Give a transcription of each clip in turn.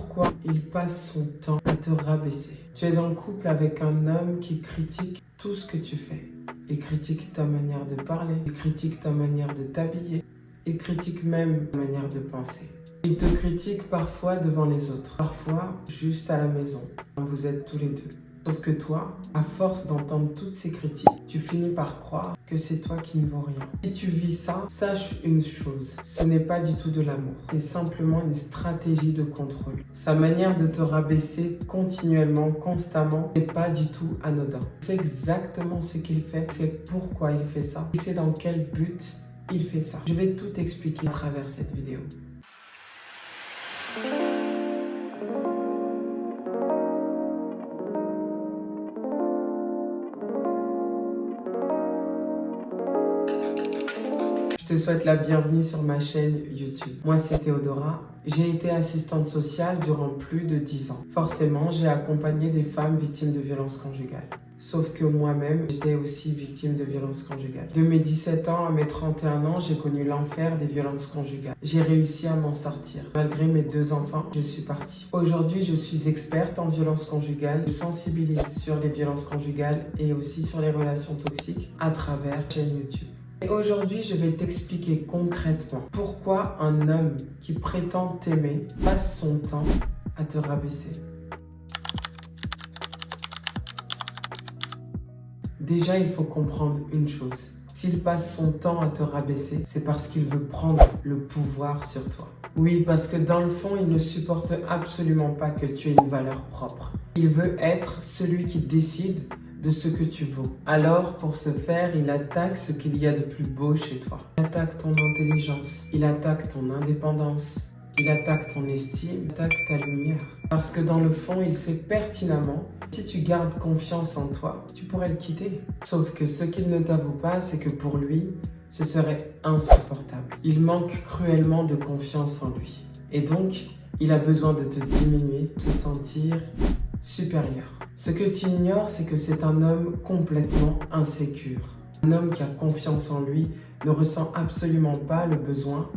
pourquoi il passe son temps à te rabaisser. Tu es en couple avec un homme qui critique tout ce que tu fais. Il critique ta manière de parler, il critique ta manière de t'habiller, il critique même ta manière de penser. Il te critique parfois devant les autres, parfois juste à la maison, quand vous êtes tous les deux. Sauf que toi, à force d'entendre toutes ces critiques, tu finis par croire que c'est toi qui ne vaux rien. Si tu vis ça, sache une chose, ce n'est pas du tout de l'amour. C'est simplement une stratégie de contrôle. Sa manière de te rabaisser continuellement, constamment, n'est pas du tout anodin. C'est exactement ce qu'il fait, c'est pourquoi il fait ça, et c'est dans quel but il fait ça. Je vais tout expliquer à travers cette vidéo. Je te souhaite la bienvenue sur ma chaîne YouTube. Moi, c'est Théodora. J'ai été assistante sociale durant plus de 10 ans. Forcément, j'ai accompagné des femmes victimes de violences conjugales. Sauf que moi-même, j'étais aussi victime de violences conjugales. De mes 17 ans à mes 31 ans, j'ai connu l'enfer des violences conjugales. J'ai réussi à m'en sortir. Malgré mes 2 enfants, je suis partie. Aujourd'hui, je suis experte en violences conjugales. Je sensibilise sur les violences conjugales et aussi sur les relations toxiques à travers ma chaîne YouTube. Et aujourd'hui, je vais t'expliquer concrètement pourquoi un homme qui prétend t'aimer passe son temps à te rabaisser. Déjà, il faut comprendre une chose. S'il passe son temps à te rabaisser, c'est parce qu'il veut prendre le pouvoir sur toi. Oui, parce que dans le fond, il ne supporte absolument pas que tu aies une valeur propre. Il veut être celui qui décide de ce que tu vaux. Alors, pour ce faire, il attaque ce qu'il y a de plus beau chez toi. Il attaque ton intelligence, il attaque ton indépendance, il attaque ton estime, il attaque ta lumière. Parce que dans le fond, il sait pertinemment, si tu gardes confiance en toi, tu pourrais le quitter. Sauf que ce qu'il ne t'avoue pas, c'est que pour lui, ce serait insupportable. Il manque cruellement de confiance en lui. Et donc, il a besoin de te diminuer, de se sentir supérieur. Ce que tu ignores, c'est que c'est un homme complètement insécure. Un homme qui a confiance en lui ne ressent absolument pas le besoin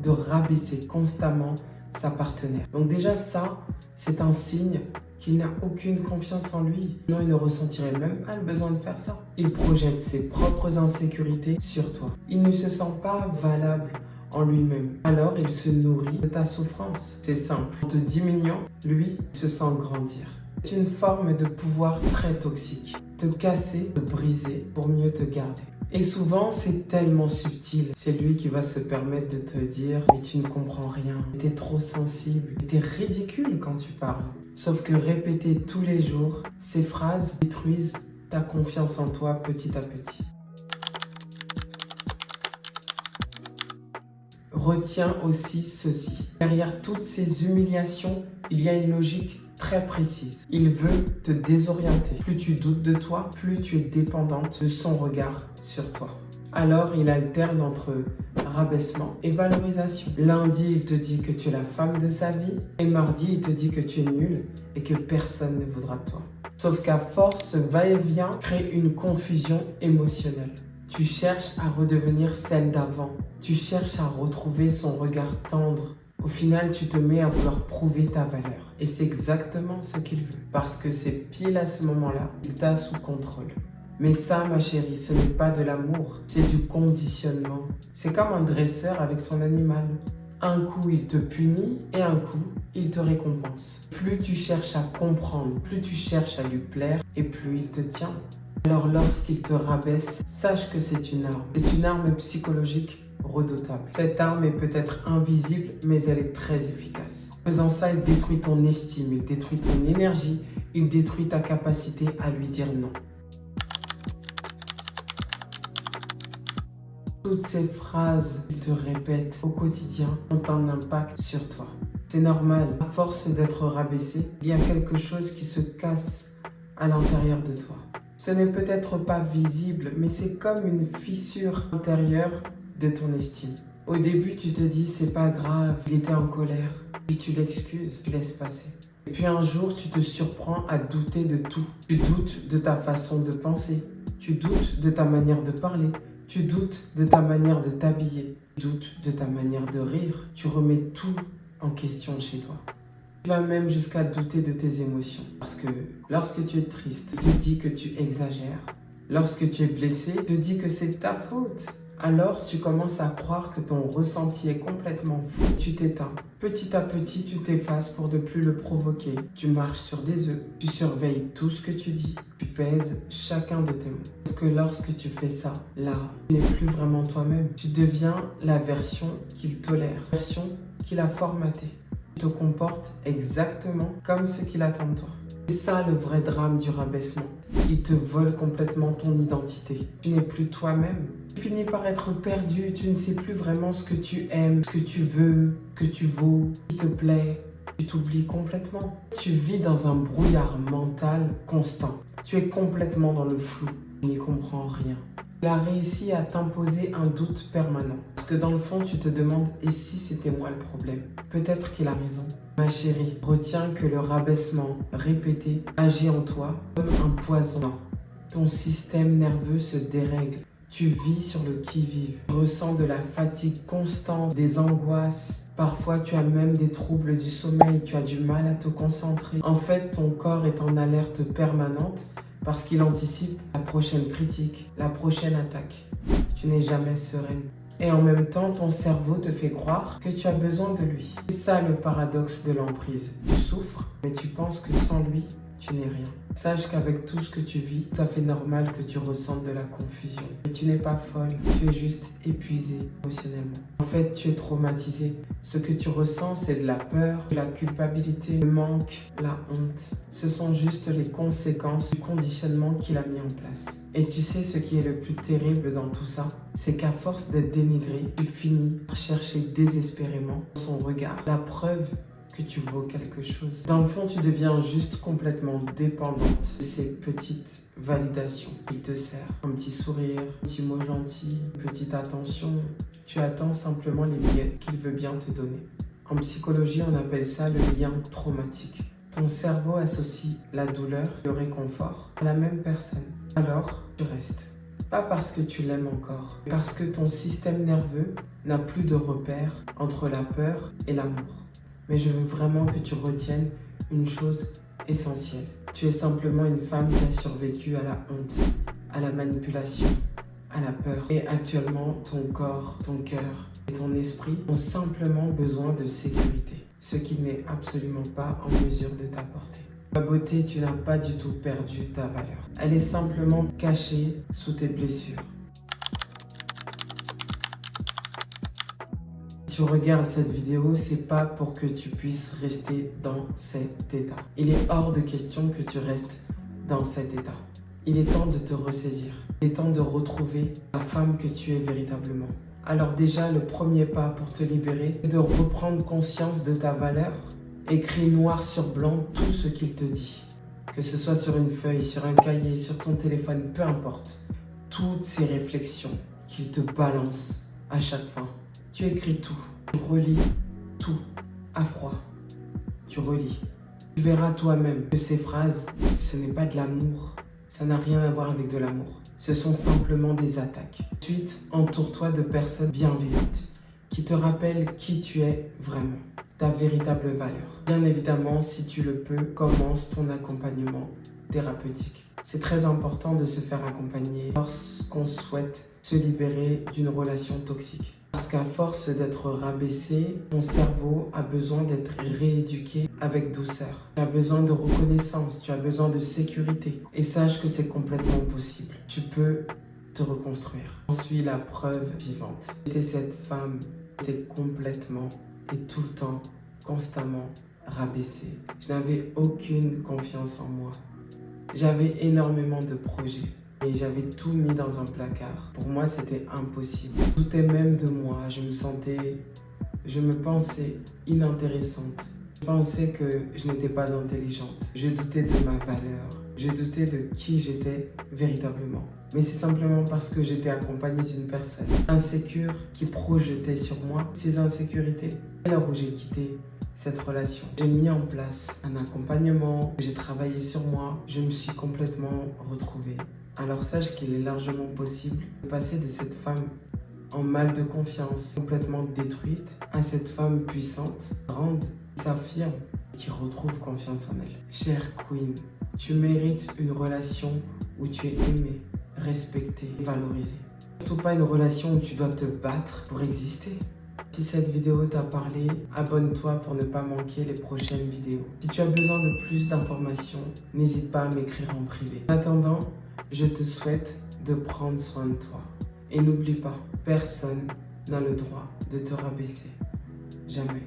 de rabaisser constamment sa partenaire. Donc déjà ça, c'est un signe qu'il n'a aucune confiance en lui. Sinon, il ne ressentirait même pas le besoin de faire ça. Il projette ses propres insécurités sur toi. Il ne se sent pas valable en lui-même. Alors, il se nourrit de ta souffrance. C'est simple. En te diminuant, lui, il se sent grandir. C'est une forme de pouvoir très toxique. Te casser, te briser pour mieux te garder. Et souvent, c'est tellement subtil. C'est lui qui va se permettre de te dire « Mais tu ne comprends rien, t'es trop sensible, t'es ridicule quand tu parles. » Sauf que répéter tous les jours, ces phrases détruisent ta confiance en toi petit à petit. Retiens aussi ceci. Derrière toutes ces humiliations, il y a une logique très précise. Il veut te désorienter. Plus tu doutes de toi, plus tu es dépendante de son regard sur toi. Alors, il alterne entre rabaissement et valorisation. Lundi, il te dit que tu es la femme de sa vie et mardi, il te dit que tu es nulle et que personne ne voudra de toi. Sauf qu'à force, ce va-et-vient crée une confusion émotionnelle. Tu cherches à redevenir celle d'avant. Tu cherches à retrouver son regard tendre. Au final, tu te mets à vouloir prouver ta valeur. Et c'est exactement ce qu'il veut. Parce que c'est pile à ce moment-là qu'il t'a sous contrôle. Mais ça, ma chérie, ce n'est pas de l'amour. C'est du conditionnement. C'est comme un dresseur avec son animal. Un coup, il te punit et un coup, il te récompense. Plus tu cherches à comprendre, plus tu cherches à lui plaire et plus il te tient. Alors lorsqu'il te rabaisse, sache que c'est une arme. C'est une arme psychologique redoutable. Cette arme est peut-être invisible, mais elle est très efficace. En faisant ça, il détruit ton estime, il détruit ton énergie, il détruit ta capacité à lui dire non. Toutes ces phrases qu'il te répète au quotidien ont un impact sur toi. C'est normal, à force d'être rabaissé, il y a quelque chose qui se casse à l'intérieur de toi. Ce n'est peut-être pas visible, mais c'est comme une fissure intérieure de ton estime. Au début, tu te dis, c'est pas grave, il était en colère. Puis tu l'excuses, tu laisses passer. Et puis un jour, tu te surprends à douter de tout. Tu doutes de ta façon de penser. Tu doutes de ta manière de parler. Tu doutes de ta manière de t'habiller. Tu doutes de ta manière de rire. Tu remets tout en question chez toi. Tu vas même jusqu'à douter de tes émotions. Parce que lorsque tu es triste, tu te dis que tu exagères. Lorsque tu es blessé, tu te dis que c'est ta faute. Alors tu commences à croire que ton ressenti est complètement faux. Tu t'éteins. Petit à petit, tu t'effaces pour ne plus le provoquer. Tu marches sur des œufs. Tu surveilles tout ce que tu dis. Tu pèses chacun de tes mots. Sauf que lorsque tu fais ça, là, tu n'es plus vraiment toi-même. Tu deviens la version qu'il tolère. La version qu'il a formatée. Tu te comportes exactement comme ce qu'il attend de toi. C'est ça le vrai drame du rabaissement. Il te vole complètement ton identité. Tu n'es plus toi-même. Tu finis par être perdu. Tu ne sais plus vraiment ce que tu aimes, ce que tu veux, ce que tu vaux, ce qui te plaît. Tu t'oublies complètement. Tu vis dans un brouillard mental constant. Tu es complètement dans le flou. Tu n'y comprends rien. Il a réussi à t'imposer un doute permanent. Parce que dans le fond, tu te demandes « et si c'était moi le problème ?» Peut-être qu'il a raison. Ma chérie, retiens que le rabaissement répété agit en toi comme un poison. Ton système nerveux se dérègle. Tu vis sur le qui-vive. Tu ressens de la fatigue constante, des angoisses. Parfois, tu as même des troubles du sommeil. Tu as du mal à te concentrer. En fait, ton corps est en alerte permanente parce qu'il anticipe la prochaine critique, la prochaine attaque. Tu n'es jamais sereine. Et en même temps, ton cerveau te fait croire que tu as besoin de lui. C'est ça le paradoxe de l'emprise. Tu souffres, mais tu penses que sans lui, tu n'es rien. Sache qu'avec tout ce que tu vis, tout à fait normal que tu ressentes de la confusion. Mais tu n'es pas folle, tu es juste épuisée émotionnellement. En fait, tu es traumatisée. Ce que tu ressens, c'est de la peur, de la culpabilité, le manque, la honte. Ce sont juste les conséquences du conditionnement qu'il a mis en place. Et tu sais ce qui est le plus terrible dans tout ça? C'est qu'à force d'être dénigré, tu finis par chercher désespérément son regard. La preuve que tu vaux quelque chose. Dans le fond, tu deviens juste complètement dépendante de ces petites validations. Il te sert un petit sourire, un petit mot gentil, une petite attention. Tu attends simplement les miettes qu'il veut bien te donner. En psychologie, on appelle ça le lien traumatique. Ton cerveau associe la douleur et le réconfort à la même personne. Alors, tu restes. Pas parce que tu l'aimes encore, mais parce que ton système nerveux n'a plus de repère entre la peur et l'amour. Mais je veux vraiment que tu retiennes une chose essentielle. Tu es simplement une femme qui a survécu à la honte, à la manipulation, à la peur. Et actuellement, ton corps, ton cœur et ton esprit ont simplement besoin de sécurité, ce qui n'est absolument pas en mesure de t'apporter. Ta beauté, tu n'as pas du tout perdu ta valeur. Elle est simplement cachée sous tes blessures. Si tu regardes cette vidéo, c'est pas pour que tu puisses rester dans cet état. Il est hors de question que tu restes dans cet état. Il est temps de te ressaisir. Il est temps de retrouver la femme que tu es véritablement. Alors déjà, le premier pas pour te libérer, c'est de reprendre conscience de ta valeur. Écris noir sur blanc tout ce qu'il te dit. Que ce soit sur une feuille, sur un cahier, sur ton téléphone, peu importe. Toutes ces réflexions qu'il te balance à chaque fois. Tu écris tout, tu relis tout à froid. Tu relis. Tu verras toi-même que ces phrases, ce n'est pas de l'amour. Ça n'a rien à voir avec de l'amour. Ce sont simplement des attaques. Ensuite, entoure-toi de personnes bienveillantes qui te rappellent qui tu es vraiment, ta véritable valeur. Bien évidemment, si tu le peux, commence ton accompagnement thérapeutique. C'est très important de se faire accompagner lorsqu'on souhaite se libérer d'une relation toxique. Parce qu'à force d'être rabaissé, ton cerveau a besoin d'être rééduqué avec douceur. Tu as besoin de reconnaissance, tu as besoin de sécurité. Et sache que c'est complètement possible. Tu peux te reconstruire. J'en suis la preuve vivante. J'étais cette femme qui était complètement et tout le temps, constamment rabaissée. Je n'avais aucune confiance en moi. J'avais énormément de projets. Et j'avais tout mis dans un placard. Pour moi, c'était impossible. Je doutais même de moi. Je me pensais inintéressante. Je pensais que je n'étais pas intelligente. Je doutais de ma valeur. Je doutais de qui j'étais véritablement. Mais c'est simplement parce que j'étais accompagnée d'une personne insécure qui projetait sur moi ses insécurités. C'est là où j'ai quitté cette relation. J'ai mis en place un accompagnement, j'ai travaillé sur moi, je me suis complètement retrouvée. Alors sache qu'il est largement possible de passer de cette femme en mal de confiance, complètement détruite, à cette femme puissante, grande, qui s'affirme, qui retrouve confiance en elle. Chère Queen, tu mérites une relation où tu es aimé, respecté, valorisé. Surtout pas une relation où tu dois te battre pour exister. Si cette vidéo t'a parlé, abonne-toi pour ne pas manquer les prochaines vidéos. Si tu as besoin de plus d'informations, n'hésite pas à m'écrire en privé. En attendant, je te souhaite de prendre soin de toi. Et n'oublie pas, personne n'a le droit de te rabaisser. Jamais.